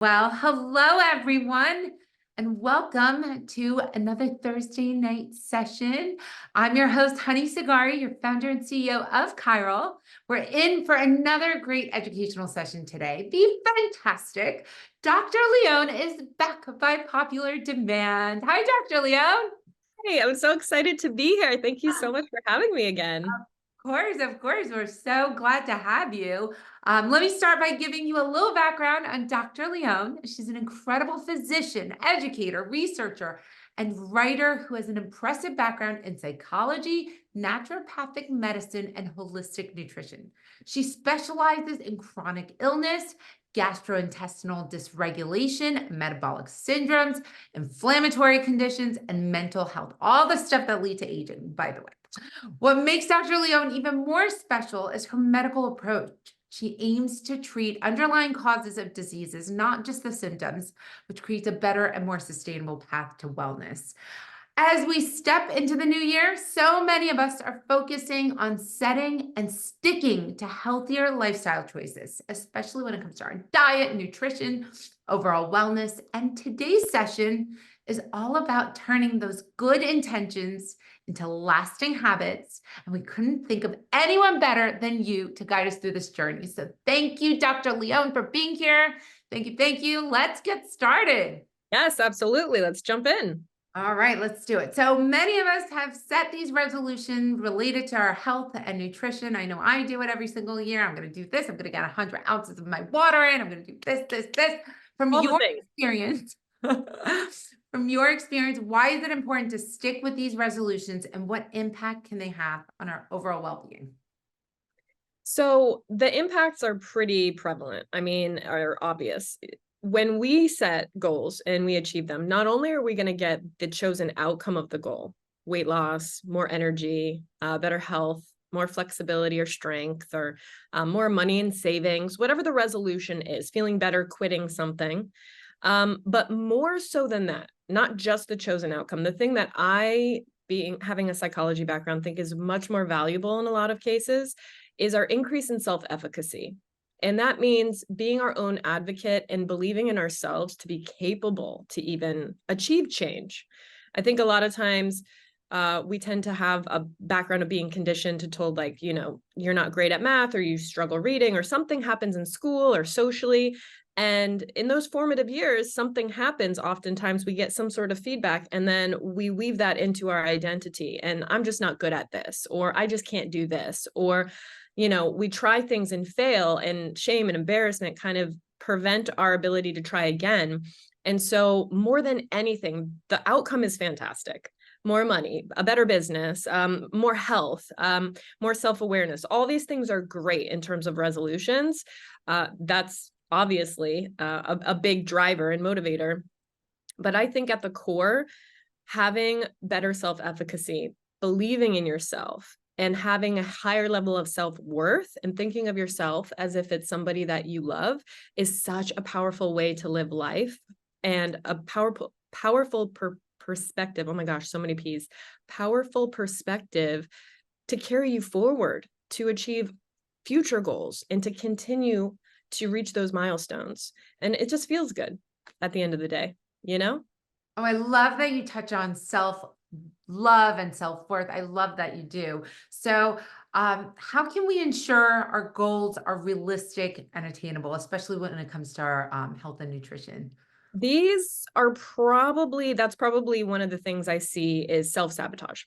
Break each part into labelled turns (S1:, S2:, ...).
S1: Well, hello everyone, and welcome to another Thursday night session. I'm your host, Honey Sagari, your founder and CEO of Qyral. We're in for another great educational session today. The fantastic Dr. Leone is back by popular demand. Hi, Dr. Leone.
S2: Hey, I'm so excited to be here. Thank you so much for having me again.
S1: Of course. We're so glad to have you. Let me start by giving you a little background on Dr. Leone. She's an incredible physician, educator, researcher, and writer who has an impressive background in psychology, naturopathic medicine, and holistic nutrition. She specializes in chronic illness, gastrointestinal dysregulation, metabolic syndromes, inflammatory conditions, and mental health. All the stuff that lead to aging, by the way. What makes Dr. Leone even more special is her medical approach. She aims to treat underlying causes of diseases, not just the symptoms, which creates a better and more sustainable path to wellness. As we step into the new year, so many of us are focusing on setting and sticking to healthier lifestyle choices, especially when it comes to our diet, nutrition, overall wellness. And today's session is all about turning those good intentions into lasting habits. And we couldn't think of anyone better than you to guide us through this journey. So thank you, Dr. Leone, for being here. Thank you. Thank you. Let's get started.
S2: Yes, absolutely. Let's jump in.
S1: All right, let's do it. So many of us have set these resolutions related to our health and nutrition. I know I do it every single year. I'm going to do this. I'm going to get 100 ounces of my water in. I'm going to do this. From
S2: All the
S1: your
S2: things.
S1: experience, from your experience, why is it important to stick with these resolutions and what impact can they have on our overall well-being?
S2: So the impacts are pretty prevalent. Are obvious. When we set goals and we achieve them, not only are we going to get the chosen outcome of the goal, weight loss, more energy, better health, more flexibility or strength, or more money in savings, whatever the resolution is, feeling better, quitting something. But more so than that, not just the chosen outcome, the thing that having a psychology background, think is much more valuable in a lot of cases is our increase in self-efficacy. And that means being our own advocate and believing in ourselves to be capable to even achieve change. I think a lot of times we tend to have a background of being conditioned to told, like, you're not great at math, or you struggle reading, or something happens in school or socially. And in those formative years, something happens. Oftentimes we get some sort of feedback, and then we weave that into our identity. And I'm just not good at this, or I just can't do this, or we try things and fail, and shame and embarrassment kind of prevent our ability to try again. And so more than anything, the outcome is fantastic. More money, a better business, more health, more self-awareness. All these things are great in terms of resolutions. That's obviously a big driver and motivator. But I think at the core, having better self-efficacy, believing in yourself, and having a higher level of self-worth and thinking of yourself as if it's somebody that you love is such a powerful way to live life, and a powerful perspective. Oh my gosh, so many P's. Powerful perspective to carry you forward to achieve future goals and to continue to reach those milestones. And it just feels good at the end of the day,
S1: Oh, I love that you touch on self-love and self-worth. I love that you do. So, how can we ensure our goals are realistic and attainable, especially when it comes to our health and nutrition?
S2: That's probably one of the things I see is self-sabotage.
S1: Mm.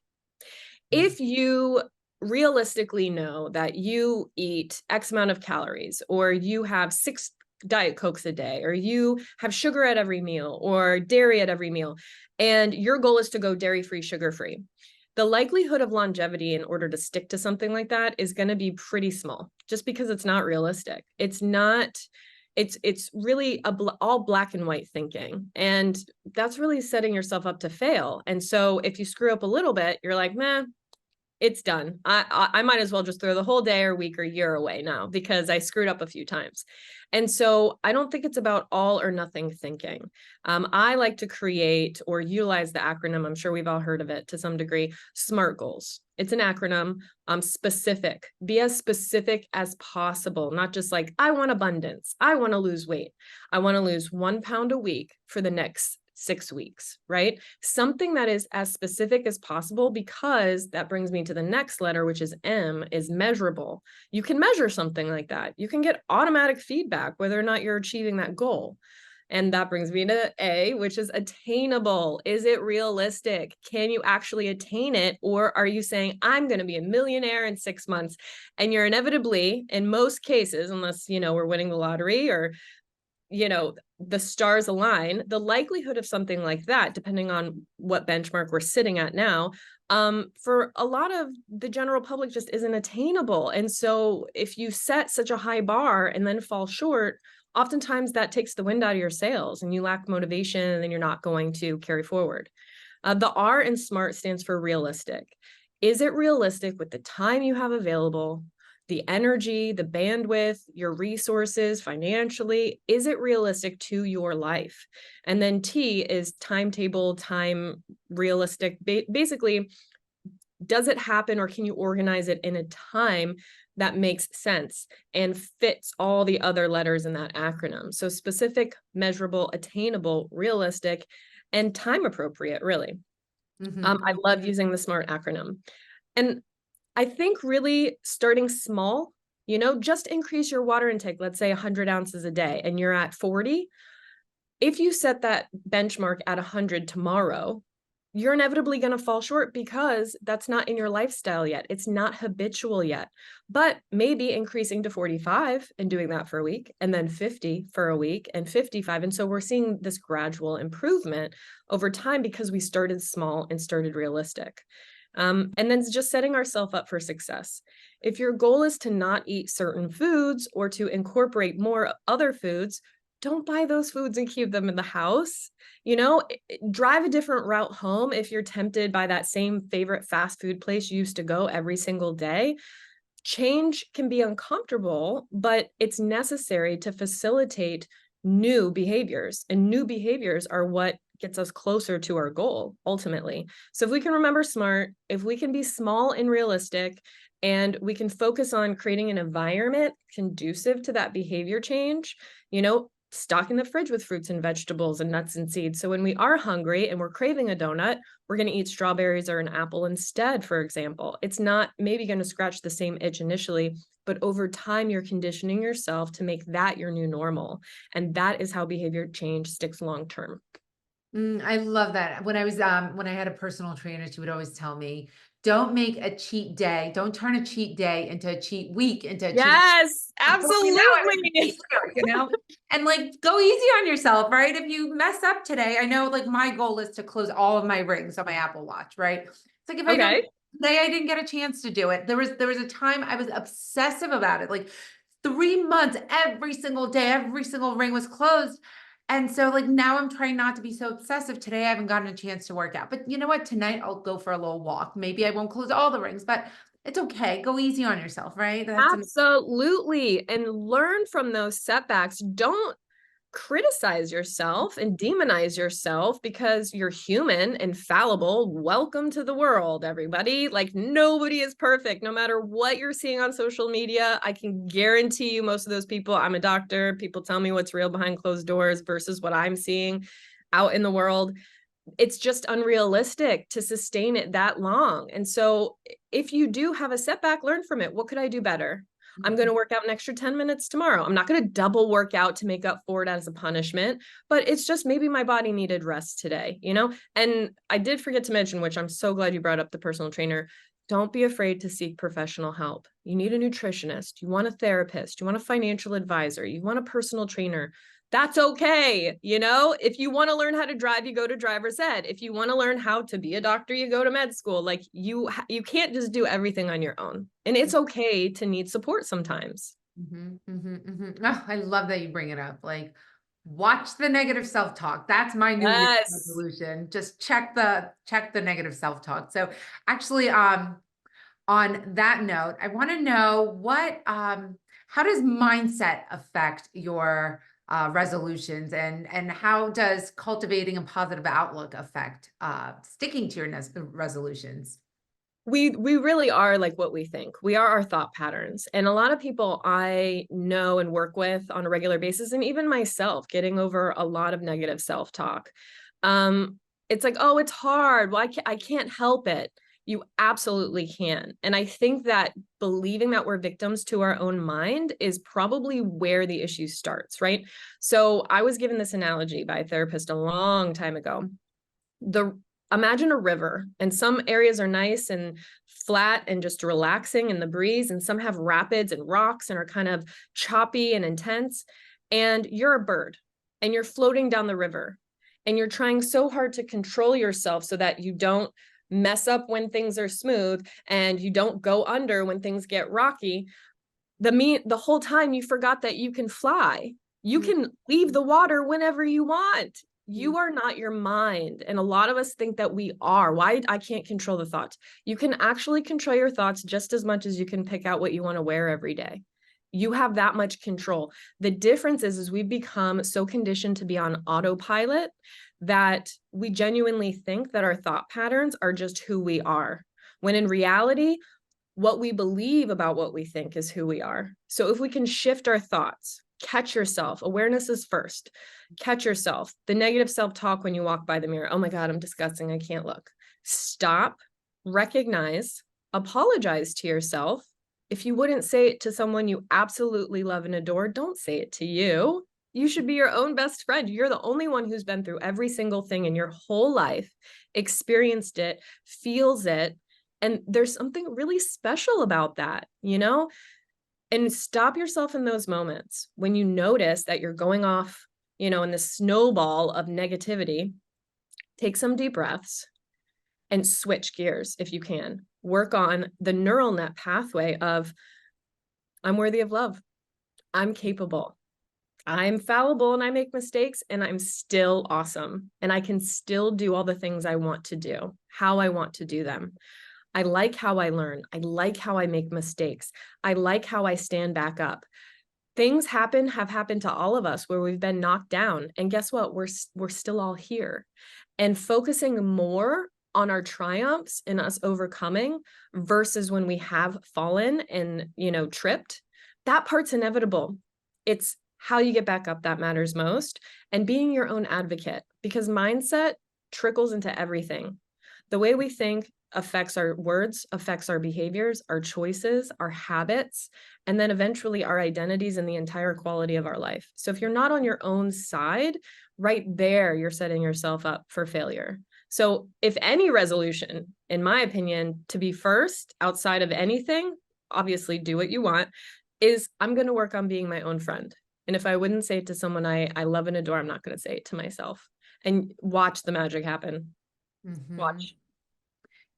S2: If you realistically know that you eat X amount of calories, or you have 6 Diet Cokes a day, or you have sugar at every meal or dairy at every meal, and your goal is to go dairy-free, sugar-free, the likelihood of longevity in order to stick to something like that is going to be pretty small, just because it's not realistic. It's really all black and white thinking, and that's really setting yourself up to fail. And so if you screw up a little bit, you're like, meh, it's done. I might as well just throw the whole day or week or year away now because I screwed up a few times. And so I don't think it's about all or nothing thinking. I like to create or utilize the acronym. I'm sure we've all heard of it to some degree. SMART goals. It's an acronym. Specific. Be as specific as possible. Not just like, I want abundance. I want to lose weight. I want to lose 1 pound a week for the next 6 weeks, right? Something that is as specific as possible, because that brings me to the next letter, which is M, is measurable. You can measure something like that. You can get automatic feedback whether or not you're achieving that goal. And that brings me to A, which is attainable. Is it realistic? Can you actually attain it? Or are you saying, I'm going to be a millionaire in 6 months? And you're inevitably, in most cases, unless, we're winning the lottery or the stars align, the likelihood of something like that, depending on what benchmark we're sitting at now, for a lot of the general public just isn't attainable. And so if you set such a high bar and then fall short, oftentimes that takes the wind out of your sails and you lack motivation and you're not going to carry forward. The R in SMART stands for realistic. Is it realistic with the time you have available, the energy, the bandwidth, your resources financially? Is it realistic to your life? And then T is timetable, time, realistic. Basically, does it happen or can you organize it in a time that makes sense and fits all the other letters in that acronym? So specific, measurable, attainable, realistic, and time appropriate, really. I love using the SMART acronym. And I think really starting small, just increase your water intake, let's say 100 ounces a day, and you're at 40. If you set that benchmark at 100 tomorrow, you're inevitably going to fall short because that's not in your lifestyle yet. It's not habitual yet. But maybe increasing to 45 and doing that for a week, and then 50 for a week and 55. And so we're seeing this gradual improvement over time because we started small and started realistic. And then just setting ourselves up for success. If your goal is to not eat certain foods or to incorporate more other foods, don't buy those foods and keep them in the house. Drive a different route home if you're tempted by that same favorite fast food place you used to go every single day. Change can be uncomfortable, but it's necessary to facilitate new behaviors, and new behaviors are what gets us closer to our goal ultimately. So if we can remember SMART, if we can be small and realistic, and we can focus on creating an environment conducive to that behavior change, stocking the fridge with fruits and vegetables and nuts and seeds. So when we are hungry and we're craving a donut, we're going to eat strawberries or an apple instead, for example. It's not maybe going to scratch the same itch initially, but over time, you're conditioning yourself to make that your new normal. And that is how behavior change sticks long term.
S1: I love that. When I had a personal trainer, she would always tell me, don't make a cheat day. Don't turn a cheat day into a cheat week, into a cheat.
S2: Yes,
S1: Absolutely.
S2: absolutely.
S1: And like, go easy on yourself, right? If you mess up today, I know like my goal is to close all of my rings on my Apple Watch, right? It's like, if I don't, today I didn't get a chance to do it. There was a time I was obsessive about it. Like 3 months, every single day, every single ring was closed. And so like now I'm trying not to be so obsessive. Today I haven't gotten a chance to work out, but you know what? Tonight I'll go for a little walk. Maybe I won't close all the rings, but it's okay. Go easy on yourself, right?
S2: Absolutely. And learn from those setbacks. Don't criticize yourself and demonize yourself because you're human and fallible. Welcome to the world, everybody. Like, nobody is perfect, no matter what you're seeing on social media. I can guarantee you most of those people, I'm a doctor, people tell me what's real behind closed doors versus what I'm seeing out in the world. It's just unrealistic to sustain it that long. And so if you do have a setback, learn from it. What could I do better? I'm going to work out an extra 10 minutes tomorrow. I'm not going to double work out to make up for it as a punishment, but it's just maybe my body needed rest today, And I did forget to mention, which I'm so glad you brought up, the personal trainer. Don't be afraid to seek professional help. You need a nutritionist. You want a therapist. You want a financial advisor. You want a personal trainer. That's okay. If you want to learn how to drive, you go to driver's ed. If you want to learn how to be a doctor, you go to med school. Like you can't just do everything on your own. And it's okay to need support sometimes.
S1: Oh, I love that you bring it up. Like, watch the negative self-talk. That's my new resolution. Just check the negative self-talk. So actually, on that note, I want to know how does mindset affect your resolutions, and how does cultivating a positive outlook affect sticking to your resolutions?
S2: We really are like what we think. We are our thought patterns. And a lot of people I know and work with on a regular basis, and even myself, getting over a lot of negative self-talk. It's like, oh, it's hard. Well, I can't help it. You absolutely can. And I think that believing that we're victims to our own mind is probably where the issue starts, right? So I was given this analogy by a therapist a long time ago. The Imagine a river, and some areas are nice and flat and just relaxing in the breeze, and some have rapids and rocks and are kind of choppy and intense. And you're a bird and you're floating down the river, and you're trying so hard to control yourself so that you don't mess up when things are smooth and you don't go under when things get rocky. The whole time you forgot that you can fly. You can leave the water whenever you want. You are not your mind. And a lot of us think that we are. Why? I can't control the thoughts. You can actually control your thoughts just as much as you can pick out what you want to wear every day. You have that much control. The difference is we've become so conditioned to be on autopilot that we genuinely think that our thought patterns are just who we are. When in reality, what we believe about what we think is who we are. So if we can shift our thoughts, catch yourself. Awareness is first. Catch yourself. The negative self-talk when you walk by the mirror. Oh my God, I'm disgusting. I can't look. Stop, recognize, apologize to yourself. If you wouldn't say it to someone you absolutely love and adore, don't say it to you. You should be your own best friend. You're the only one who's been through every single thing in your whole life, experienced it, feels it. And there's something really special about that, you know? And stop yourself in those moments when you notice that you're going off, in the snowball of negativity. Take some deep breaths and switch gears if you can. Work on the neural net pathway of, I'm worthy of love. I'm capable. I'm fallible and I make mistakes, and I'm still awesome. And I can still do all the things I want to do, how I want to do them. I like how I learn. I like how I make mistakes. I like how I stand back up. Things have happened to all of us where we've been knocked down. And guess what? We're still all here. And focusing more on our triumphs and us overcoming versus when we have fallen and, tripped, that part's inevitable. It's how you get back up that matters most, and being your own advocate, because mindset trickles into everything. The way we think affects our words, affects our behaviors, our choices, our habits, and then eventually our identities and the entire quality of our life. So if you're not on your own side, right there, you're setting yourself up for failure. So if any resolution, in my opinion, to be first outside of anything, obviously do what you want, is I'm going to work on being my own friend. And if I wouldn't say it to someone I love and adore, I'm not going to say it to myself. And watch the magic happen. Watch.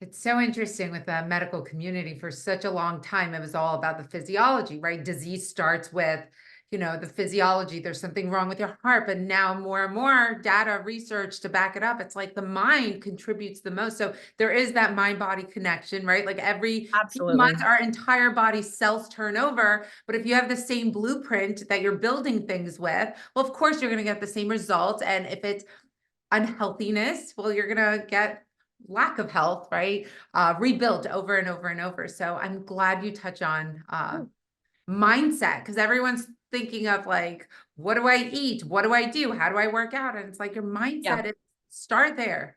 S1: It's so interesting with the medical community. For such a long time, it was all about the physiology, right? Disease starts with, the physiology. There's something wrong with your heart, but now more and more data research to back it up. It's like the mind contributes the most. So there is that mind-body connection, right? Like every few months,
S2: Absolutely.
S1: our entire body cells turn over. But if you have the same blueprint that you're building things with, well, of course, you're going to get the same results. And if it's unhealthiness, well, you're going to get lack of health, right? Rebuilt over and over and over. So I'm glad you touch on mindset, because everyone's thinking of like, what do I eat? What do I do? How do I work out? And it's like your
S2: Yeah.
S1: mindset is start there.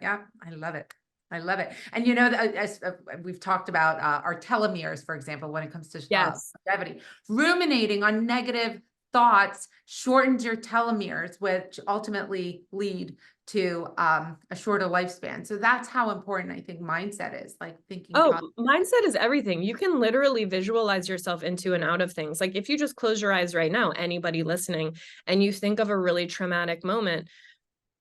S1: Yeah, I love it. I love it. And as we've talked about our telomeres, for example, when it comes to
S2: Yes.
S1: longevity, ruminating on negative thoughts shortens your telomeres, which ultimately lead to a shorter lifespan. So that's how important I think mindset is, like thinking
S2: Oh, mindset is everything. You can literally visualize yourself into and out of things. Like if you just close your eyes right now, anybody listening, and you think of a really traumatic moment,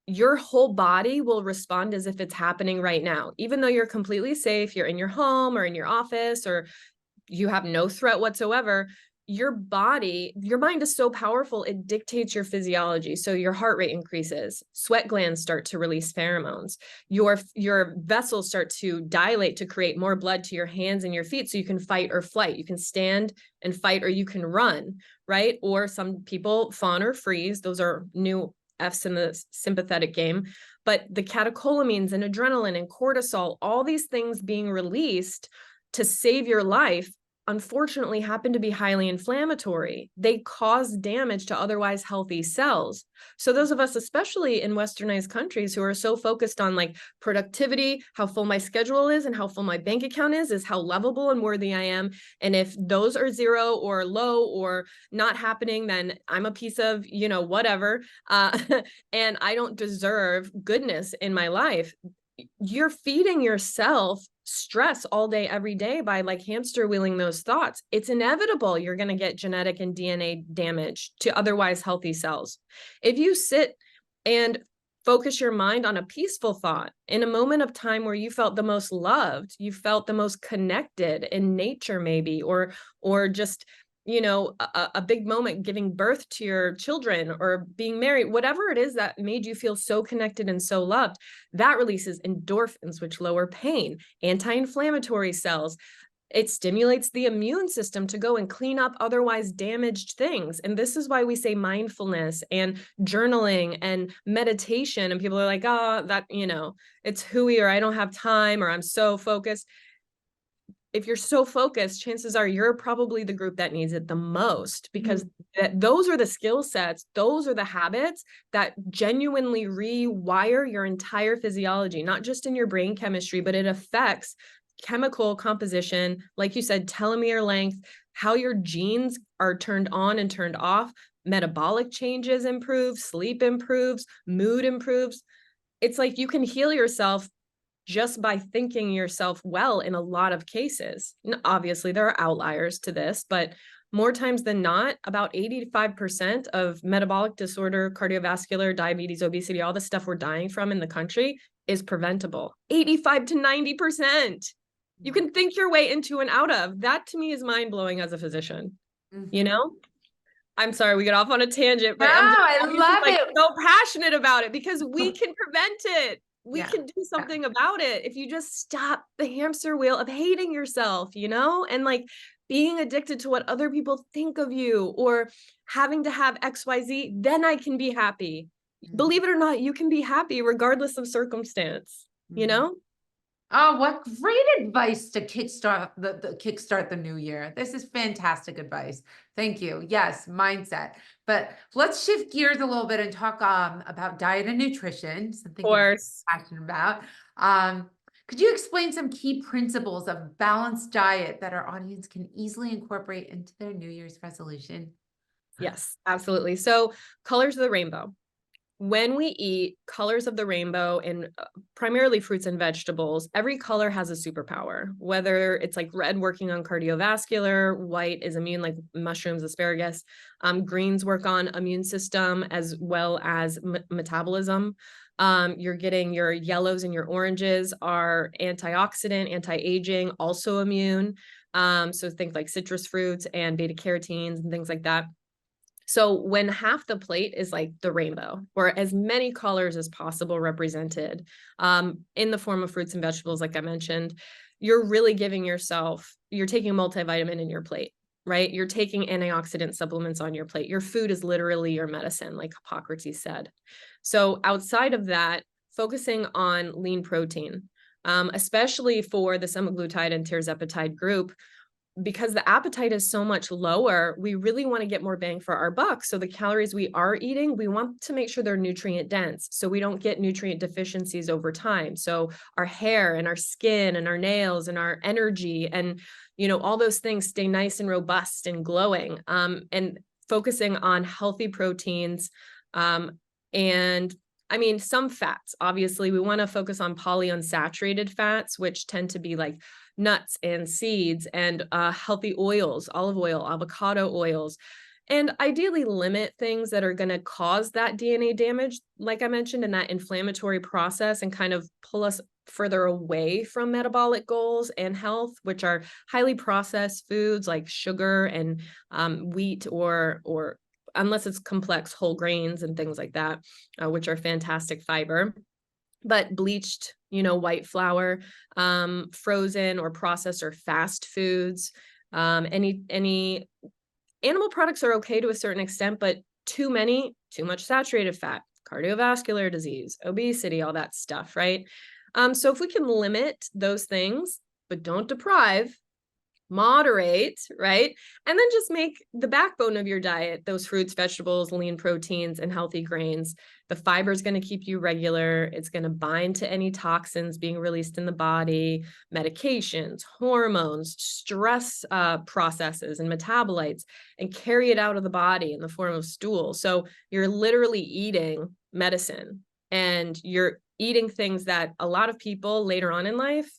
S2: your whole body will respond as if it's happening right now. Even though you're completely safe, you're in your home or in your office, or you have no threat whatsoever, your mind is so powerful, it dictates your physiology. So your heart rate increases, sweat glands start to release pheromones, your vessels start to dilate to create more blood to your hands and your feet so you can fight or flight. You can stand and fight, or you can run, right? Or some people fawn or freeze. Those are new F's in the sympathetic game. But the catecholamines and adrenaline and cortisol, all these things being released to save your life, unfortunately happen to be highly inflammatory. They cause damage to otherwise healthy cells. So those of us, especially in westernized countries, who are so focused on like productivity, how full my schedule is and how full my bank account is how lovable and worthy I am. And if those are zero or low or not happening, then I'm a piece of, whatever. And I don't deserve goodness in my life. You're feeding yourself stress all day, every day by like hamster wheeling those thoughts. It's inevitable you're going to get genetic and DNA damage to otherwise healthy cells. If you sit and focus your mind on a peaceful thought in a moment of time where you felt the most loved, you felt the most connected in nature, maybe, or just a big moment giving birth to your children or being married, whatever it is that made you feel so connected and so loved, that releases endorphins, which lower pain, anti-inflammatory cells. It stimulates the immune system to go and clean up otherwise damaged things. And this is why we say mindfulness and journaling and meditation. And people are like, oh, that, it's hooey, or I don't have time, or I'm so focused. If you're so focused, chances are you're probably the group that needs it the most, because those are the skill sets, those are the habits that genuinely rewire your entire physiology, not just in your brain chemistry, but it affects chemical composition, like you said, telomere length, how your genes are turned on and turned off, metabolic changes improve, sleep improves, mood improves. It's like you can heal yourself just by thinking yourself well in a lot of cases. And obviously, there are outliers to this, but more times than not, about 85% of metabolic disorder, cardiovascular, diabetes, obesity, all the stuff we're dying from in the country is preventable. 85 to 90%. You can think your way into and out of. That to me is mind-blowing as a physician. I'm sorry, we get off on a tangent, but
S1: I love it.
S2: So passionate about it because we can prevent it. We can do something about it if you just stop the hamster wheel of hating yourself, and like being addicted to what other people think of you, or having to have XYZ, then I can be happy. Believe it or not, you can be happy regardless of circumstance,
S1: Oh, what great advice to kickstart the new year. This is fantastic advice. Thank you. Yes, mindset. But let's shift gears a little bit and talk about diet and nutrition, something I'm passionate about. Could you explain some key principles of balanced diet that our audience can easily incorporate into their New Year's resolution?
S2: Yes, absolutely. So, colors of the rainbow. When we eat colors of the rainbow and primarily fruits and vegetables, every color has a superpower, whether it's like red working on cardiovascular, white is immune, like mushrooms, asparagus, greens work on immune system as well as metabolism. You're getting your yellows and your oranges are antioxidant, anti-aging, also immune. So think like citrus fruits and beta carotenes and things like that. So when half the plate is like the rainbow, or as many colors as possible represented in the form of fruits and vegetables, like I mentioned, you're really giving yourself, you're taking a multivitamin in your plate, right? You're taking antioxidant supplements on your plate. Your food is literally your medicine, like Hippocrates said. So outside of that, focusing on lean protein, especially for the semaglutide and tirzepatide group, because the appetite is so much lower, we really want to get more bang for our buck. So the calories we are eating, we want to make sure they're nutrient dense so we don't get nutrient deficiencies over time. So our hair and our skin and our nails and our energy and, all those things stay nice and robust and glowing. And focusing on healthy proteins. And I mean, some fats, obviously, we want to focus on polyunsaturated fats, which tend to be like nuts and seeds and healthy oils, olive oil, avocado oils. and ideally limit things that are going to cause that DNA damage, like I mentioned, in that inflammatory process, and kind of pull us further away from metabolic goals and health, which are highly processed foods like sugar and wheat, or unless it's complex whole grains and things like that, which are fantastic fiber. But bleached, white flour, frozen or processed or fast foods, any animal products are okay to a certain extent, but too much saturated fat, cardiovascular disease, obesity, all that stuff, right? So if we can limit those things, but don't deprive, moderate, right? And then just make the backbone of your diet those fruits, vegetables, lean proteins, and healthy grains. The fiber is going to keep you regular. It's going to bind to any toxins being released in the body, medications, hormones, stress processes, and metabolites, and carry it out of the body in the form of stool. So you're literally eating medicine, and you're eating things that a lot of people later on in life,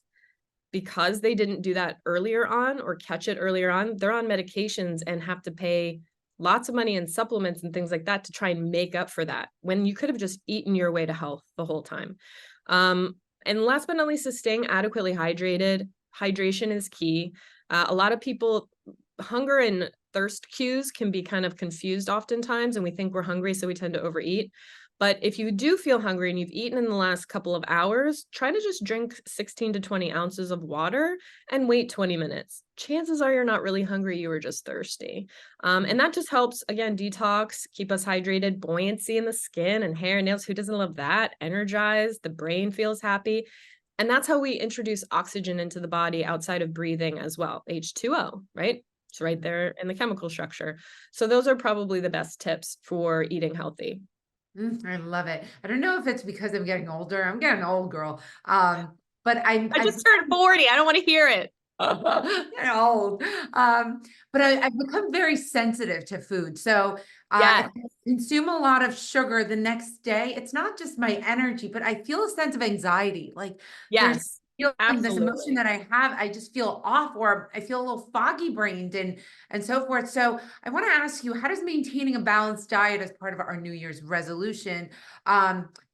S2: because they didn't do that earlier on or catch it earlier on, they're on medications and have to pay lots of money in supplements and things like that to try and make up for that, when you could have just eaten your way to health the whole time. And last but not least is staying adequately hydrated. Hydration is key. A lot of people, hunger and thirst cues can be kind of confused oftentimes, and we think we're hungry, so we tend to overeat. But if you do feel hungry and you've eaten in the last couple of hours, try to just drink 16 to 20 ounces of water and wait 20 minutes. Chances are you're not really hungry, you were just thirsty. And that just helps, again, detox, keep us hydrated, buoyancy in the skin and hair and nails. Who doesn't love that? Energized, the brain feels happy. And that's how we introduce oxygen into the body outside of breathing as well. H2O, right? It's right there in the chemical structure. So those are probably the best tips for eating healthy.
S1: I love it. I don't know if it's because I'm getting older. I'm getting old, girl. But
S2: I just turned 40. I don't want to hear it.
S1: Getting old. But I've become very sensitive to food. So if
S2: Yes.
S1: I consume a lot of sugar the next day, it's not just my energy, but I feel a sense of anxiety. Like there's
S2: Yes.
S1: feeling, this emotion
S2: Absolutely.
S1: that I have, I just feel off, or I feel a little foggy brained and so forth. So I want to ask you, how does maintaining a balanced diet as part of our New Year's resolution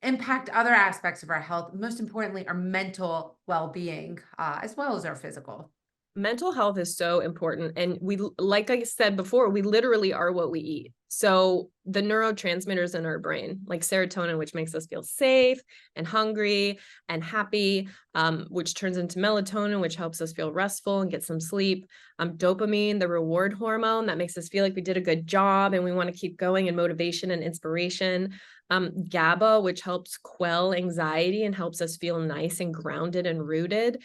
S1: impact other aspects of our health, most importantly, our mental well-being, as well as our physical?
S2: Mental health is so important. And we, like I said before, we literally are what we eat. So the neurotransmitters in our brain, like serotonin, which makes us feel safe and hungry and happy, which turns into melatonin, which helps us feel restful and get some sleep. Dopamine, the reward hormone that makes us feel like we did a good job and we want to keep going, and motivation and inspiration. GABA, which helps quell anxiety and helps us feel nice and grounded and rooted.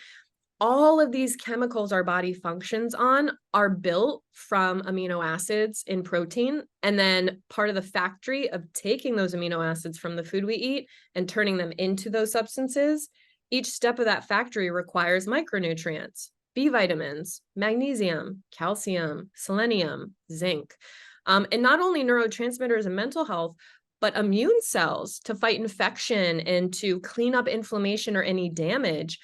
S2: All of these chemicals our body functions on are built from amino acids in protein. And then part of the factory of taking those amino acids from the food we eat and turning them into those substances, each step of that factory requires micronutrients, B vitamins, magnesium, calcium, selenium, zinc. And not only neurotransmitters and mental health, but immune cells to fight infection and to clean up inflammation or any damage.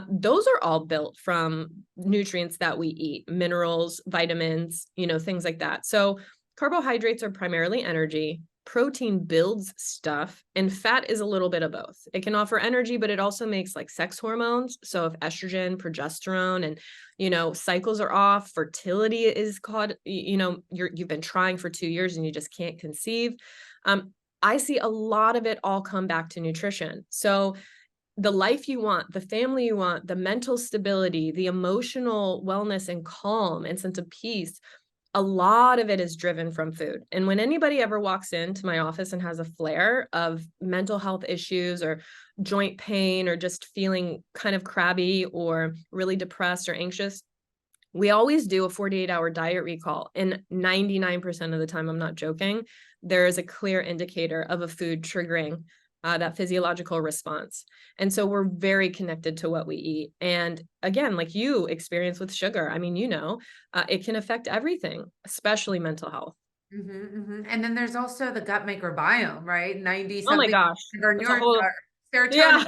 S2: Those are all built from nutrients that we eat, minerals, vitamins, things like that. So carbohydrates are primarily energy. Protein builds stuff, and fat is a little bit of both. It can offer energy, but it also makes like sex hormones. So if estrogen, progesterone, and cycles are off, fertility is called, you've been trying for 2 years and you just can't conceive. I see a lot of it all come back to nutrition. So the life you want, the family you want, the mental stability, the emotional wellness and calm and sense of peace, a lot of it is driven from food. And when anybody ever walks into my office and has a flare of mental health issues or joint pain or just feeling kind of crabby or really depressed or anxious, we always do a 48-hour diet recall. And 99% of the time, I'm not joking, there is a clear indicator of a food triggering that physiological response. And so we're very connected to what we eat. And again, like you experience with sugar, I mean, it can affect everything, especially mental health.
S1: And then there's also the gut microbiome, right? 90
S2: Oh my
S1: something
S2: gosh,
S1: of our
S2: that's a whole,
S1: serotonin,
S2: yeah.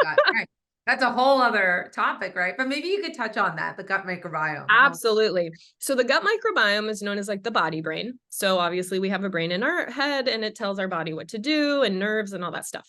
S1: gut, right? That's a whole other topic, right? But maybe you could touch on that, the gut microbiome.
S2: Absolutely. So the gut microbiome is known as like the body brain. So obviously we have a brain in our head and it tells our body what to do and nerves and all that stuff.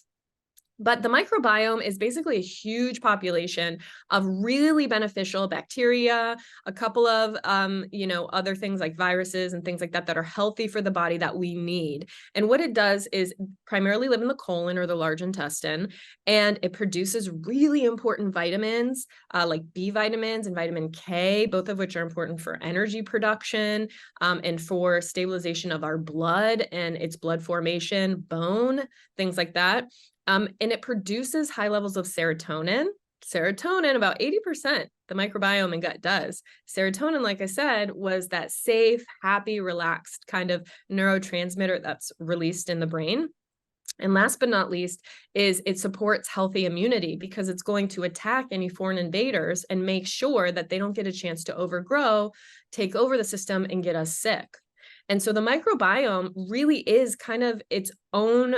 S2: But the microbiome is basically a huge population of really beneficial bacteria, a couple of, other things like viruses and things like that that are healthy for the body that we need. And what it does is primarily live in the colon or the large intestine, and it produces really important vitamins like B vitamins and vitamin K, both of which are important for energy production and for stabilization of our blood and its blood formation, bone, things like that. And it produces high levels of serotonin. Serotonin, about 80%, the microbiome and gut does. Serotonin, like I said, was that safe, happy, relaxed kind of neurotransmitter that's released in the brain. And last but not least is it supports healthy immunity because it's going to attack any foreign invaders and make sure that they don't get a chance to overgrow, take over the system, and get us sick. And so the microbiome really is kind of its own.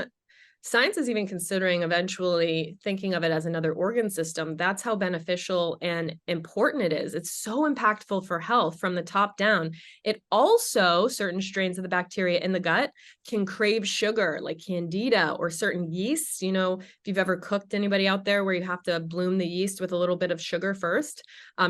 S2: Science is even considering eventually thinking of it as another organ system. That's how beneficial and important it is. It's so impactful for health from the top down. It also, certain strains of the bacteria in the gut can crave sugar, like candida or certain yeasts. If you've ever cooked, anybody out there, where you have to bloom the yeast with a little bit of sugar first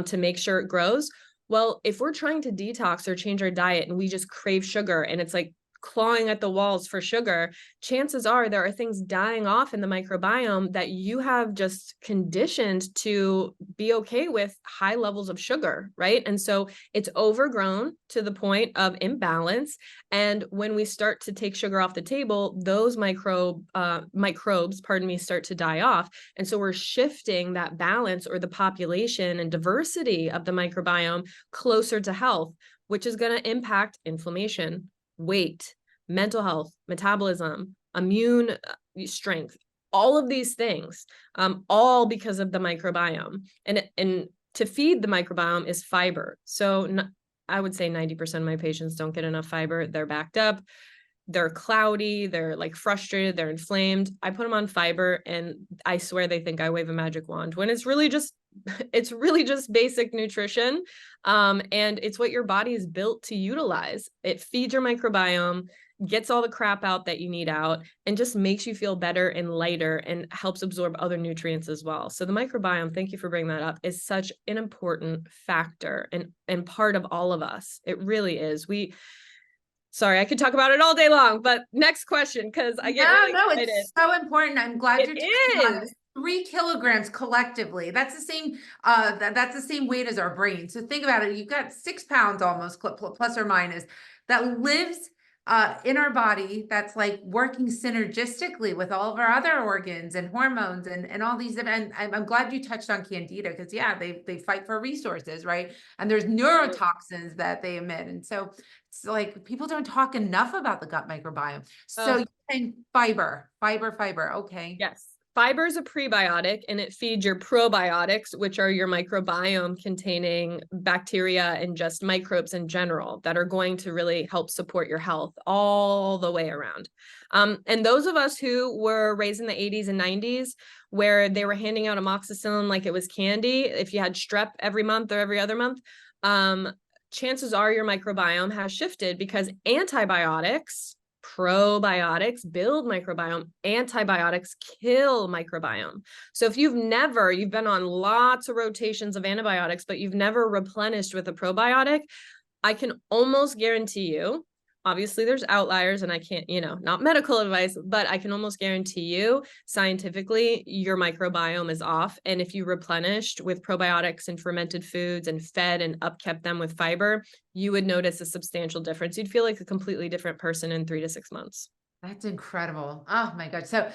S2: to make sure it grows. Well, if we're trying to detox or change our diet and we just crave sugar and it's like clawing at the walls for sugar, chances are there are things dying off in the microbiome that you have just conditioned to be okay with high levels of sugar, right? And so it's overgrown to the point of imbalance. And when we start to take sugar off the table, those microbes, start to die off. And so we're shifting that balance or the population and diversity of the microbiome closer to health, which is going to impact inflammation, weight, mental health, metabolism, immune strength, all of these things, all because of the microbiome. And to feed the microbiome is fiber. So I would say 90% of my patients don't get enough fiber. They're backed up, they're cloudy, they're like frustrated, they're inflamed. I put them on fiber and I swear they think I wave a magic wand when it's really just basic nutrition. And it's what your body is built to utilize. It feeds your microbiome, gets all the crap out that you need out, and just makes you feel better and lighter and helps absorb other nutrients as well. So the microbiome, thank you for bringing that up, is such an important factor and part of all of us. It really is. Sorry, I could talk about it all day long, but next question, because I get really excited.
S1: It's so important. I'm glad you're talking about it. 3 kilograms collectively. That's the same. That's the same weight as our brain. So think about it. You've got 6 pounds almost, plus or minus, that lives in our body. That's like working synergistically with all of our other organs and hormones and all these. And I'm glad you touched on candida because they fight for resources, right? And there's neurotoxins that they emit, and so it's like people don't talk enough about the gut microbiome. So you're saying fiber. Okay.
S2: Yes. Fiber is a prebiotic and it feeds your probiotics, which are your microbiome containing bacteria and just microbes in general that are going to really help support your health all the way around. And those of us who were raised in the 80s and 90s, where they were handing out amoxicillin like it was candy, if you had strep every month or every other month, chances are your microbiome has shifted because antibiotics, probiotics build microbiome, antibiotics kill microbiome. So if you've been on lots of rotations of antibiotics, but you've never replenished with a probiotic, I can almost guarantee you, obviously there's outliers and I can't, not medical advice, but I can almost guarantee you scientifically your microbiome is off. And if you replenished with probiotics and fermented foods and fed and upkept them with fiber, you would notice a substantial difference. You'd feel like a completely different person in 3 to 6 months.
S1: That's incredible. Oh my God. So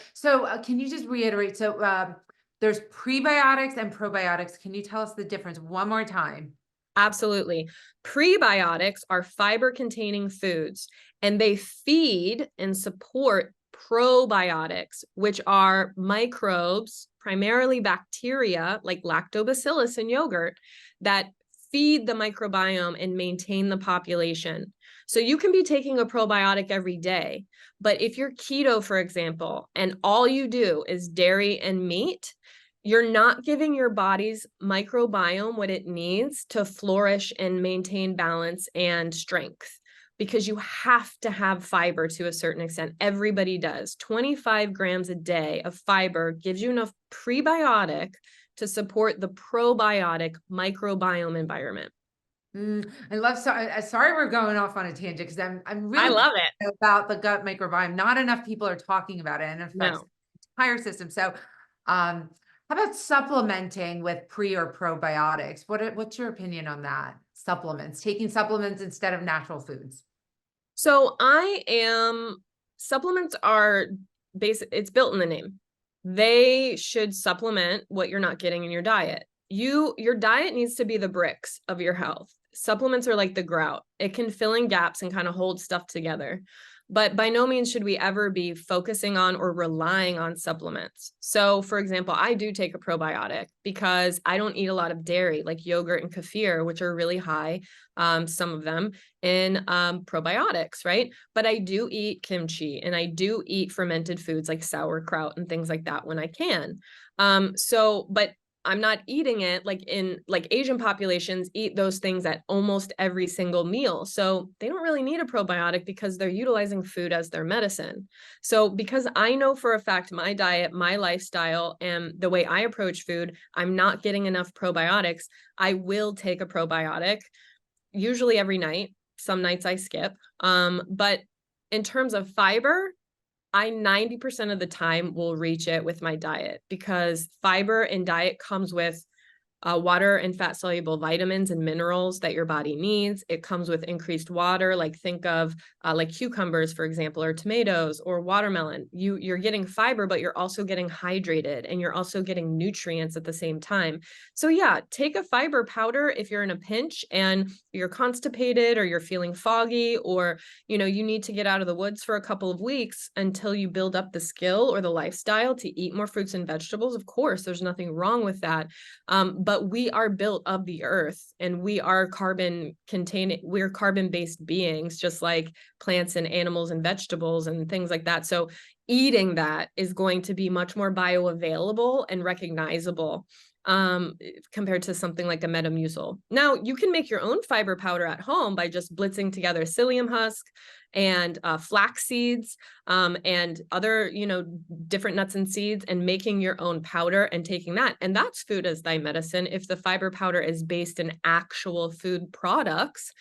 S1: can you just reiterate? So there's prebiotics and probiotics. Can you tell us the difference one more time?
S2: Absolutely. Prebiotics are fiber-containing foods, and they feed and support probiotics, which are microbes, primarily bacteria like lactobacillus in yogurt, that feed the microbiome and maintain the population. So you can be taking a probiotic every day, but if you're keto, for example, and all you do is dairy and meat, You're not giving your body's microbiome what it needs to flourish and maintain balance and strength, because you have to have fiber to a certain extent. Everybody does. 25 grams a day of fiber gives you enough prebiotic to support the probiotic microbiome environment.
S1: I love, sorry we're going off on a tangent, because I'm
S2: I
S1: really
S2: love it.
S1: passionate about the gut microbiome. Not enough people are talking about it, and it affects
S2: No.
S1: the entire system. So, how about supplementing with pre or probiotics? What's your opinion on that? Supplements, taking supplements instead of natural foods.
S2: So supplements are basic, it's built in the name. They should supplement what you're not getting in your diet. Your diet needs to be the bricks of your health. Supplements are like the grout. It can fill in gaps and kind of hold stuff together. But by no means should we ever be focusing on or relying on supplements. So, for example, I do take a probiotic because I don't eat a lot of dairy, like yogurt and kefir, which are really high, some of them, in probiotics, right? But I do eat kimchi and I do eat fermented foods like sauerkraut and things like that when I can. But I'm not eating it like Asian populations eat those things at almost every single meal. So they don't really need a probiotic because they're utilizing food as their medicine. So because I know for a fact my diet, my lifestyle, and the way I approach food, I'm not getting enough probiotics, I will take a probiotic, usually every night. Some nights I skip. But in terms of fiber, I 90% of the time will reach it with my diet, because fiber in diet comes with water and fat soluble vitamins and minerals that your body needs. It comes with increased water, like think of like cucumbers, for example, or tomatoes or watermelon. You're getting fiber, but you're also getting hydrated and you're also getting nutrients at the same time. So yeah, take a fiber powder if you're in a pinch and you're constipated or you're feeling foggy, or you need to get out of the woods for a couple of weeks until you build up the skill or the lifestyle to eat more fruits and vegetables. Of course, there's nothing wrong with that. But we are built of the earth and we're carbon based beings, just like plants and animals and vegetables and things like that. So eating that is going to be much more bioavailable and recognizable compared to something like a Metamucil. Now, you can make your own fiber powder at home by just blitzing together psyllium husk and flax seeds and other, different nuts and seeds, and making your own powder and taking that. And that's food as thy medicine if the fiber powder is based in actual food products.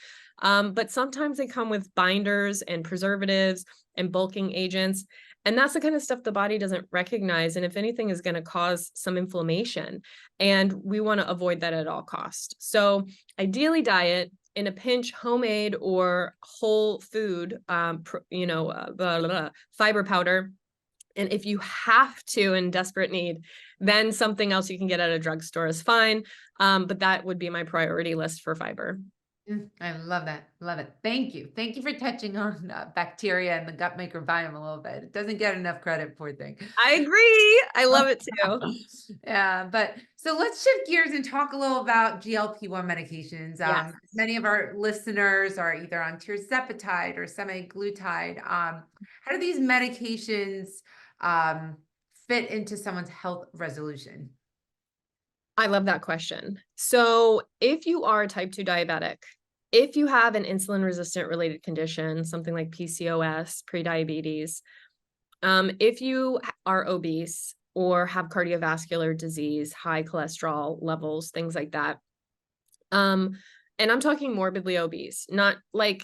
S2: But sometimes they come with binders and preservatives and bulking agents. And that's the kind of stuff the body doesn't recognize. And if anything, is going to cause some inflammation. And we want to avoid that at all costs. So ideally diet, in a pinch, homemade or whole food, fiber powder. And if you have to, in desperate need, then something else you can get at a drugstore is fine. But that would be my priority list for fiber.
S1: I love that. Love it. Thank you. Thank you for touching on bacteria and the gut microbiome a little bit. It doesn't get enough credit, poor thing.
S2: I agree. I love it too.
S1: Yeah, but so let's shift gears and talk a little about GLP-1 medications.
S2: Yes.
S1: Many of our listeners are either on tirzepatide or semaglutide. How do these medications fit into someone's health resolution?
S2: I love that question. So if you are a type 2 diabetic, if you have an insulin resistant related condition, something like PCOS, prediabetes, if you are obese or have cardiovascular disease, high cholesterol levels, things like that. And I'm talking morbidly obese, not like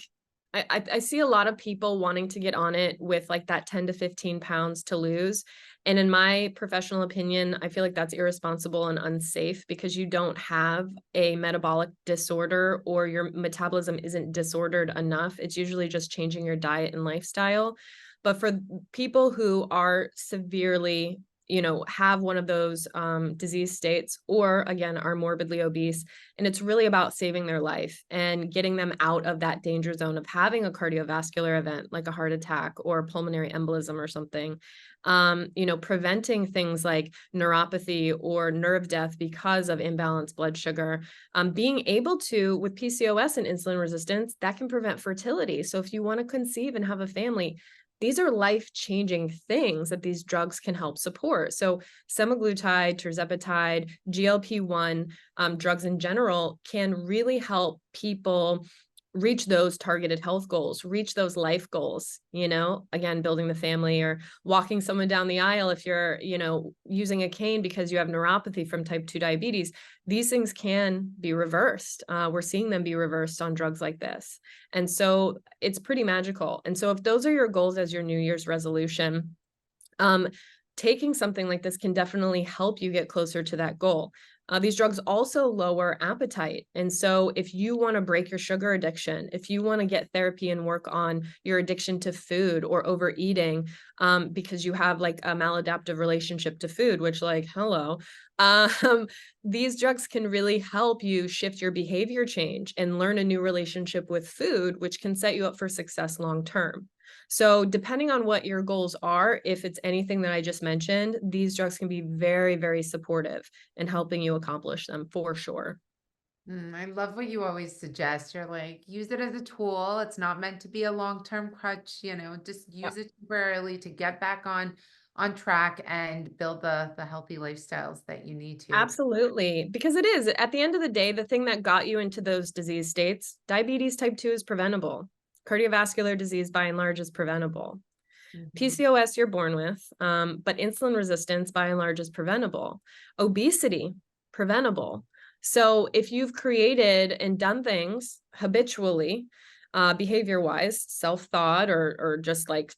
S2: I see a lot of people wanting to get on it with like that 10 to 15 pounds to lose. And in my professional opinion, I feel like that's irresponsible and unsafe, because you don't have a metabolic disorder or your metabolism isn't disordered enough. It's usually just changing your diet and lifestyle. But for people who are severely, have one of those disease states, or again, are morbidly obese, and it's really about saving their life and getting them out of that danger zone of having a cardiovascular event like a heart attack or pulmonary embolism or something. Preventing things like neuropathy or nerve death because of imbalanced blood sugar. Being able to, with PCOS and insulin resistance, that can prevent fertility. So if you want to conceive and have a family, these are life-changing things that these drugs can help support. So semaglutide, tirzepatide, GLP-1 drugs in general can really help people reach those targeted health goals, reach those life goals, again, building the family or walking someone down the aisle if you're, using a cane because you have neuropathy from type 2 diabetes. These things can be reversed. We're seeing them be reversed on drugs like this. And so it's pretty magical. And so if those are your goals as your New Year's resolution, taking something like this can definitely help you get closer to that goal. These drugs also lower appetite. And so if you want to break your sugar addiction, if you want to get therapy and work on your addiction to food or overeating, because you have like a maladaptive relationship to food, which like, hello, these drugs can really help you shift your behavior change and learn a new relationship with food, which can set you up for success long term. So depending on what your goals are, if it's anything that I just mentioned, these drugs can be very, very supportive in helping you accomplish them for sure.
S1: I love what you always suggest. You're like, use it as a tool. It's not meant to be a long-term crutch, just
S2: Yeah.
S1: use it temporarily to get back on track and build the healthy lifestyles that you need to.
S2: Absolutely. Because it is, at the end of the day, the thing that got you into those disease states, diabetes type 2 is preventable. Cardiovascular disease, by and large, is preventable.
S1: Mhm.
S2: PCOS you're born with, but insulin resistance, by and large, is preventable. Obesity, preventable. So if you've created and done things habitually, behavior-wise, self-thought, or just like,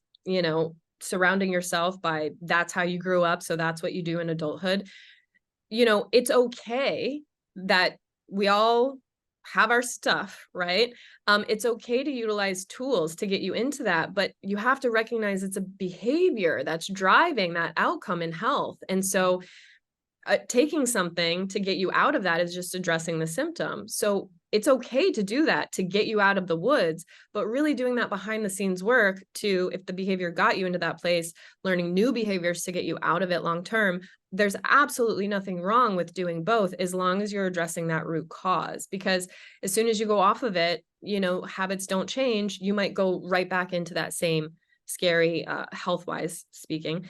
S2: surrounding yourself by that's how you grew up, so that's what you do in adulthood, it's okay that we all have our stuff, right? It's okay to utilize tools to get you into that, but you have to recognize it's a behavior that's driving that outcome in health. And so taking something to get you out of that is just addressing the symptom. So it's okay to do that to get you out of the woods, but really doing that behind the scenes work to, if the behavior got you into that place, learning new behaviors to get you out of it long term. There's absolutely nothing wrong with doing both as long as you're addressing that root cause. Because as soon as you go off of it, habits don't change. You might go right back into that same scary, health wise speaking,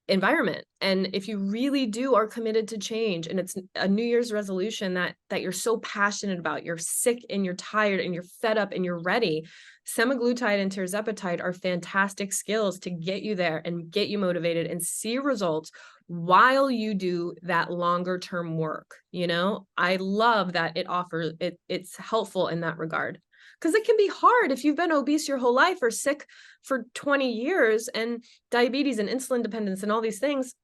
S2: environment. And if you really are committed to change, and it's a New Year's resolution that you're so passionate about, you're sick and you're tired and you're fed up and you're ready, semaglutide and tirzepatide are fantastic skills to get you there and get you motivated and see results while you do that longer term work. I love that it's helpful in that regard, because it can be hard if you've been obese your whole life or sick for 20 years and diabetes and insulin dependence and all these things.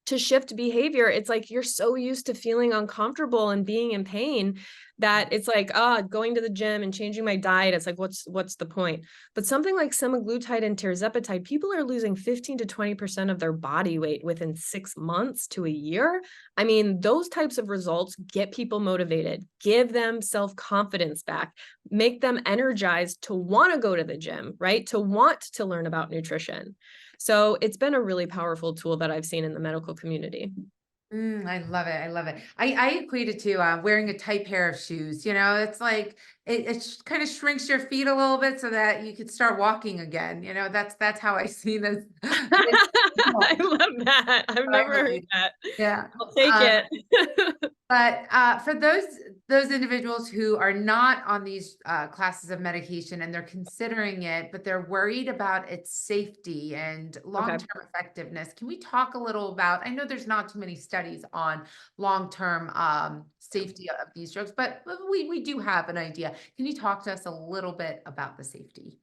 S2: To shift behavior, it's like you're so used to feeling uncomfortable and being in pain that it's like, going to the gym and changing my diet, it's like, what's the point? But something like semaglutide and tirzepatide, people are losing 15 to 20% of their body weight within 6 months to a year. I mean, those types of results get people motivated, give them self-confidence back, make them energized to want to go to the gym, right? To want to learn about nutrition. So it's been a really powerful tool that I've seen in the medical community.
S1: I love it. I love it. I equate it to wearing a tight pair of shoes. It's like it kind of shrinks your feet a little bit so that you could start walking again. That's how I see this. this
S2: I love that. I've
S1: I
S2: never heard
S1: believe.
S2: that.
S1: Yeah.
S2: I'll take
S1: Um,
S2: it.
S1: But for those individuals who are not on these classes of medication and they're considering it, but they're worried about its safety and
S2: Okay.
S1: long-term effectiveness, can we talk a little about? I know there's not too many studies on long-term safety of these drugs, but we do have an idea. Can you talk to us a little bit about the safety?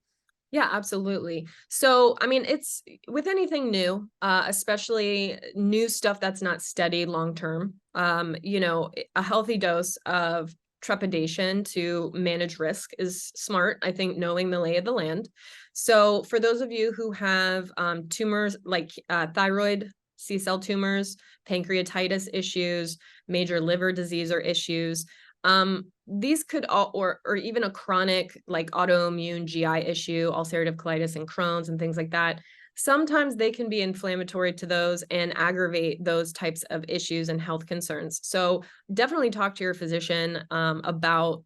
S2: Yeah, absolutely. So, I mean, it's with anything new, especially new stuff that's not studied long term, a healthy dose of trepidation to manage risk is smart. I think knowing the lay of the land. So, for those of you who have tumors like thyroid, C-cell tumors, pancreatitis issues, major liver disease or issues, these could all, or even a chronic like autoimmune GI issue, ulcerative colitis and Crohn's and things like that. Sometimes they can be inflammatory to those and aggravate those types of issues and health concerns. So definitely talk to your physician about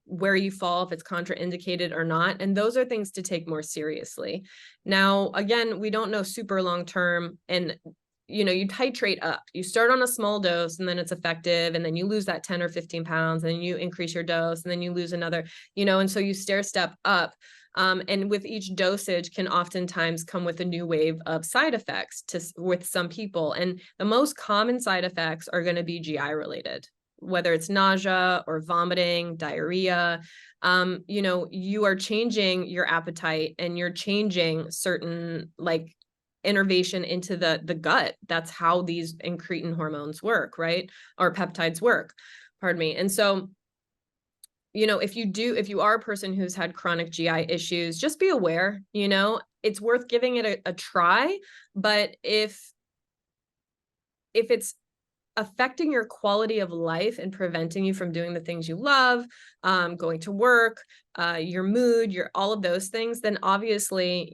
S2: where you fall, if it's contraindicated or not. And those are things to take more seriously. Now, again, we don't know super long term, and you titrate up. You start on a small dose and then it's effective, and then you lose that 10 or 15 pounds, and then you increase your dose, and then you lose another, and so you stair step up. And with each dosage can oftentimes come with a new wave of side effects with some people. And the most common side effects are going to be GI related, whether it's nausea or vomiting, diarrhea. You are changing your appetite, and you're changing certain innervation into the gut. That's how these incretin hormones work, right? Or peptides work, pardon me. And so, if you are a person who's had chronic GI issues, just be aware, it's worth giving it a try. But if it's affecting your quality of life and preventing you from doing the things you love, going to work, your mood, all of those things, then obviously,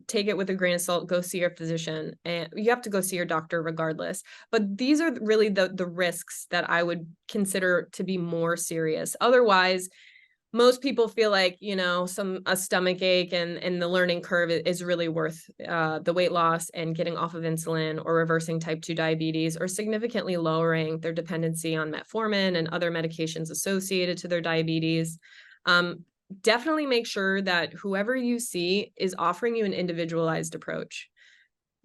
S2: take it with a grain of salt, go see your physician, and you have to go see your doctor regardless. But these are really the risks that I would consider to be more serious. Otherwise, most people feel like, a stomach ache and the learning curve is really worth the weight loss and getting off of insulin, or reversing type 2 diabetes, or significantly lowering their dependency on metformin and other medications associated to their diabetes. Definitely make sure that whoever you see is offering you an individualized approach.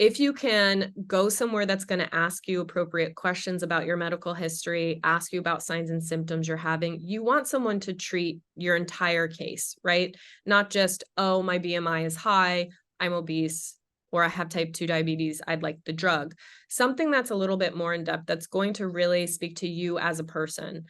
S2: If you can, go somewhere that's going to ask you appropriate questions about your medical history, ask you about signs and symptoms you're having. You want someone to treat your entire case, right? Not just, oh, my BMI is high, I'm obese, or I have type 2 diabetes, I'd like the drug. Something that's a little bit more in depth, that's going to really speak to you as a person.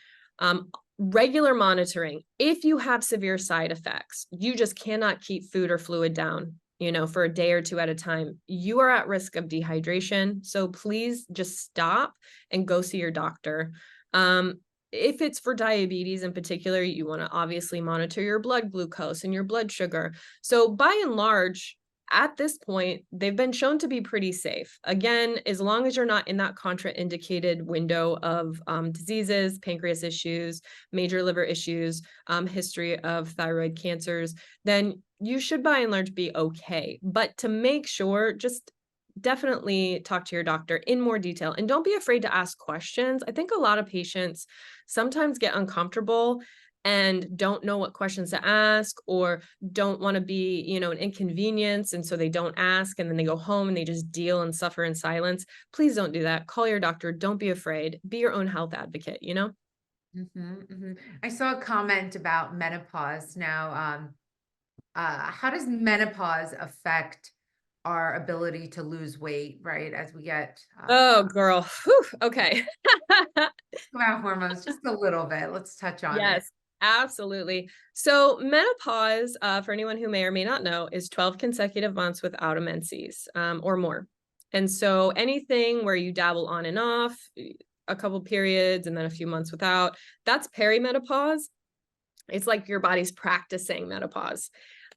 S2: Regular monitoring. If you have severe side effects, you just cannot keep food or fluid down, for a day or two at a time, you are at risk of dehydration. So please just stop and go see your doctor. If it's for diabetes in particular, you want to obviously monitor your blood glucose and your blood sugar. So by and large, at this point, they've been shown to be pretty safe. Again, as long as you're not in that contraindicated window of diseases, pancreas issues, major liver issues, history of thyroid cancers, then you should by and large be okay. But to make sure, just definitely talk to your doctor in more detail, and don't be afraid to ask questions. I think a lot of patients sometimes get uncomfortable and don't know what questions to ask, or don't want to be, an inconvenience. And so they don't ask, and then they go home and they just deal and suffer in silence. Please don't do that. Call your doctor. Don't be afraid. Be your own health advocate,
S1: I saw a comment about menopause. Now, how does menopause affect our ability to lose weight, right? As we get
S2: Oh, girl. Whew. Okay.
S1: about hormones just a little bit. Let's touch on it.
S2: Yes, absolutely. So menopause, for anyone who may or may not know, is 12 consecutive months without a menses, or more. And so anything where you dabble on and off, a couple periods and then a few months without, that's perimenopause. It's like your body's practicing menopause.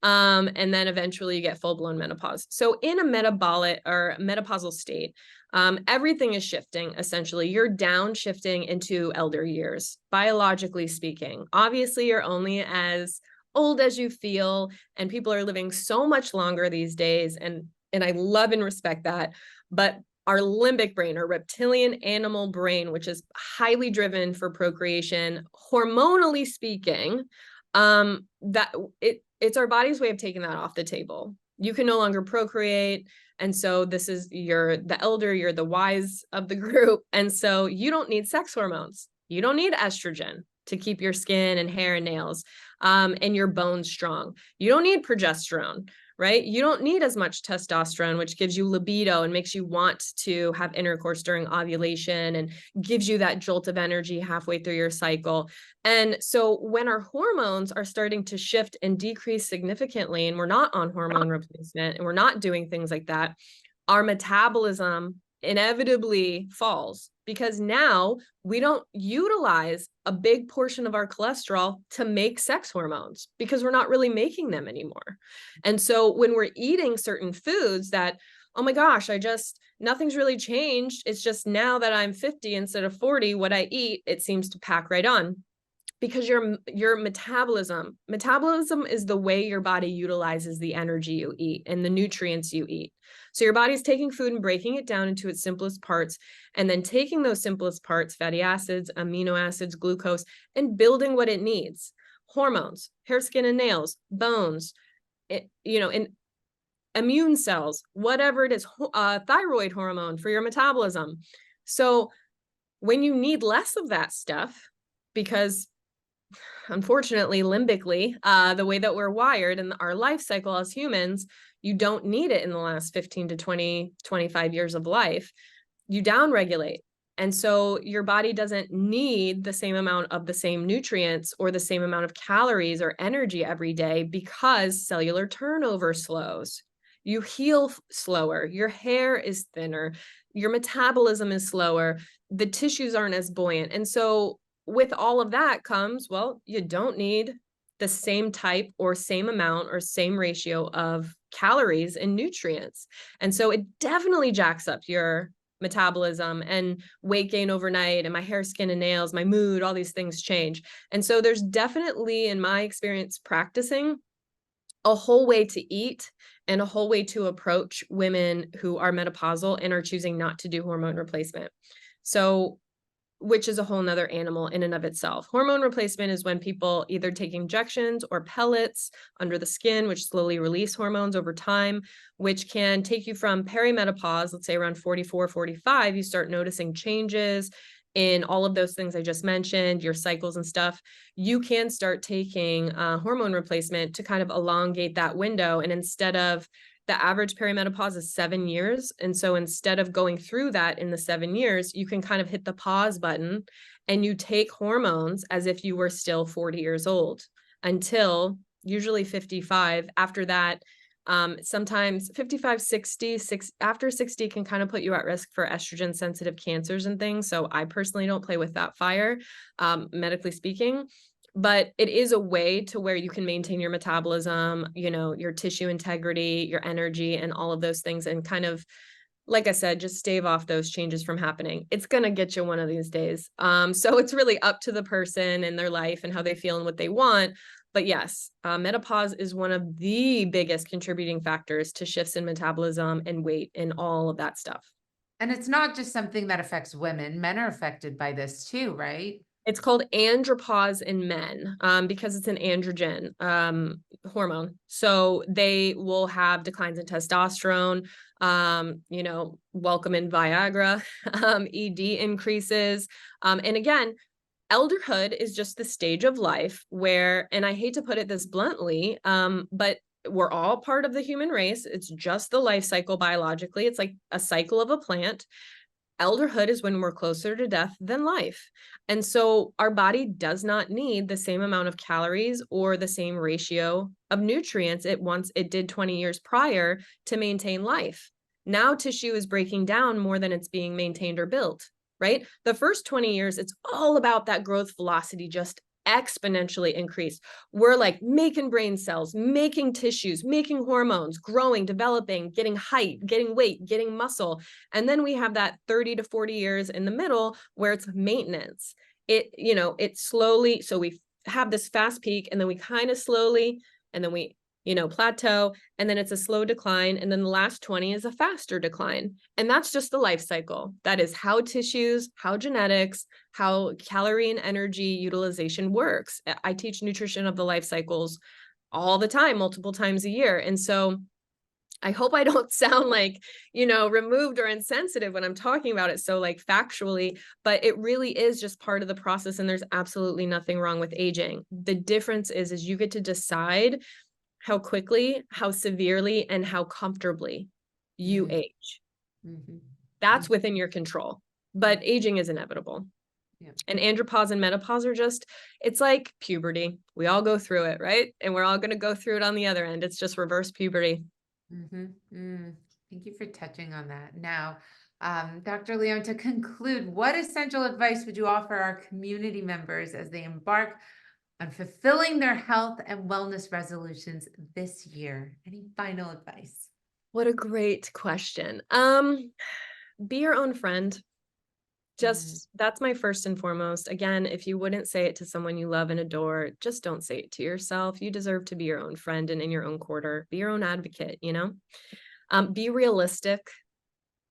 S2: And then eventually you get full-blown menopause. So in a metabolic or menopausal state, everything is shifting. Essentially, you're downshifting into elder years, biologically speaking. Obviously, you're only as old as you feel, and people are living so much longer these days. And I love and respect that. But our limbic brain, our reptilian animal brain, which is highly driven for procreation, hormonally speaking, it's our body's way of taking that off the table. You can no longer procreate. And so this is, you're the elder, you're the wise of the group. And so you don't need sex hormones. You don't need estrogen to keep your skin and hair and nails, and your bones strong. You don't need progesterone, right? You don't need as much testosterone, which gives you libido and makes you want to have intercourse during ovulation and gives you that jolt of energy halfway through your cycle. And so when our hormones are starting to shift and decrease significantly, and we're not on hormone replacement and we're not doing things like that, our metabolism inevitably falls, because now we don't utilize a big portion of our cholesterol to make sex hormones, because we're not really making them anymore. And so when we're eating certain foods that, oh my gosh, nothing's really changed. It's just now that I'm 50 instead of 40, what I eat, it seems to pack right on. because your metabolism is the way your body utilizes the energy you eat and the nutrients you eat. So your body's taking food and breaking it down into its simplest parts, and then taking those simplest parts, fatty acids, amino acids, glucose, and building what it needs. Hormones, hair, skin, and nails, bones, and immune cells, whatever it is, thyroid hormone for your metabolism. So when you need less of that stuff, because unfortunately, limbically, the way that we're wired in our life cycle as humans, you don't need it in the last 15 to 20, 25 years of life. You downregulate. And so your body doesn't need the same amount of the same nutrients or the same amount of calories or energy every day because cellular turnover slows. You heal slower. Your hair is thinner. Your metabolism is slower. The tissues aren't as buoyant. And so with all of that comes, well, you don't need the same type or same amount or same ratio of calories and nutrients. And so it definitely jacks up your metabolism and weight gain overnight, and my hair, skin, and nails, my mood, all these things change. And so there's definitely, in my experience practicing, a whole way to eat and a whole way to approach women who are menopausal and are choosing not to do hormone replacement. So, which is a whole nother animal in and of itself. Hormone replacement is when people either take injections or pellets under the skin, which slowly release hormones over time, which can take you from perimenopause, let's say around 44, 45, you start noticing changes in all of those things I just mentioned, your cycles and stuff. You can start taking hormone replacement to kind of elongate that window. And instead of the average perimenopause is 7 years. And so instead of going through that in the 7 years, you can kind of hit the pause button and you take hormones as if you were still 40 years old until usually 55. After that, sometimes 55, 60, after 60 can kind of put you at risk for estrogen sensitive cancers and things. So I personally don't play with that fire, medically speaking. But it is a way to where you can maintain your metabolism, your tissue integrity, your energy, and all of those things. And kind of, like I said, just stave off those changes from happening. It's going to get you one of these days. So it's really up to the person and their life and how they feel and what they want. But yes, menopause is one of the biggest contributing factors to shifts in metabolism and weight and all of that stuff.
S1: And it's not just something that affects women. Men are affected by this too, right?
S2: It's called andropause in men because it's an androgen hormone. So they will have declines in testosterone, welcome in Viagra, ED increases. And again, elderhood is just the stage of life where, and I hate to put it this bluntly, but we're all part of the human race. It's just the life cycle biologically. It's like a cycle of a plant. Elderhood is when we're closer to death than life. And so our body does not need the same amount of calories or the same ratio of nutrients it did 20 years prior to maintain life. Now tissue is breaking down more than it's being maintained or built, right? The first 20 years, it's all about that growth velocity just exponentially increased. We're like making brain cells, making tissues, making hormones, growing, developing, getting height, getting weight, getting muscle. And then we have that 30 to 40 years in the middle where it's maintenance. It slowly, so we have this fast peak and then we kind of slowly, and then we plateau, and then it's a slow decline. And then the last 20 is a faster decline. And that's just the life cycle. That is how tissues, how genetics, how calorie and energy utilization works. I teach nutrition of the life cycles all the time, multiple times a year. And so I hope I don't sound like, removed or insensitive when I'm talking about it so like factually, but it really is just part of the process. And there's absolutely nothing wrong with aging. The difference is you get to decide how quickly, how severely, and how comfortably you age.
S1: Mm-hmm.
S2: That's within your control, but aging is inevitable.
S1: Yeah.
S2: And andropause and menopause are it's like puberty. We all go through it, right? And we're all going to go through it on the other end. It's just reverse puberty.
S1: Thank you for touching on that. Now, Dr. Leon, to conclude, what essential advice would you offer our community members as they embark on fulfilling their health and wellness resolutions this year? Any final advice?
S2: What a great question. Be your own friend.
S1: Mm,
S2: Just that's my first and foremost. Again, if you wouldn't say it to someone you love and adore, just don't say it to yourself. You deserve to be your own friend and in your own quarter. Be your own advocate, you know? Be realistic,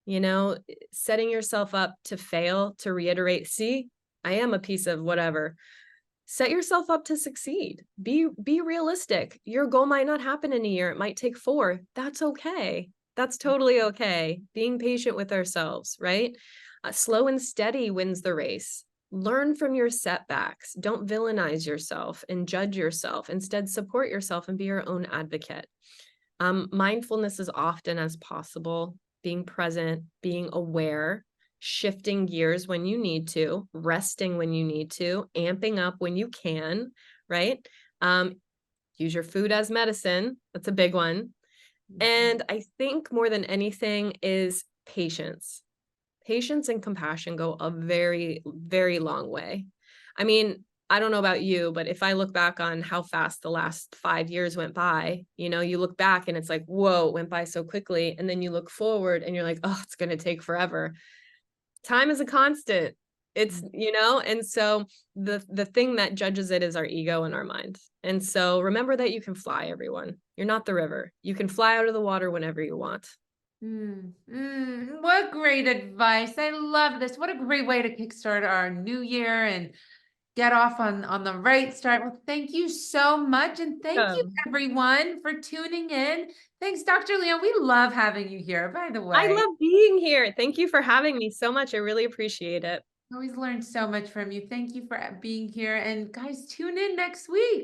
S2: you know, setting yourself up to fail, to reiterate, see, I am a piece of whatever. Set yourself up to succeed. Be realistic. Your goal might not happen in a year. It might take 4. That's okay. That's totally okay. Being patient with ourselves, right? Slow and steady wins the race. Learn from your setbacks. Don't villainize yourself and judge yourself. Instead, support yourself and be your own advocate. Mindfulness as often as possible, being present, being aware, shifting gears when you need to, resting when you need to, amping up when you can, right? Um, use your food as medicine. That's a big one.
S1: mhm.
S2: And I think more than anything is patience. Patience and compassion go a very, very long way. I mean, I don't know about you, but if I look back on how fast the last 5 years went by, you know, you look back and it's like, whoa, it went by so quickly. And then you look forward and you're like, oh, it's going to take forever. Time is a constant. It's,
S1: Mm.
S2: you know, and so the thing that judges it is our ego and our mind. And so remember that you can fly, everyone. You're not the river. You can fly out of the water whenever you want.
S1: What great advice. I love this. What a great way to kickstart our new year and get off on the right start. Well, thank you so much. And thank you
S2: Um,
S1: everyone for tuning in. Thanks, Dr. Leon. We love having you here, by the
S2: I
S1: way.
S2: love being here. Thank you for having me so much. I really appreciate it.
S1: Always learned so much from you. Thank you for being here. And guys, tune in next week.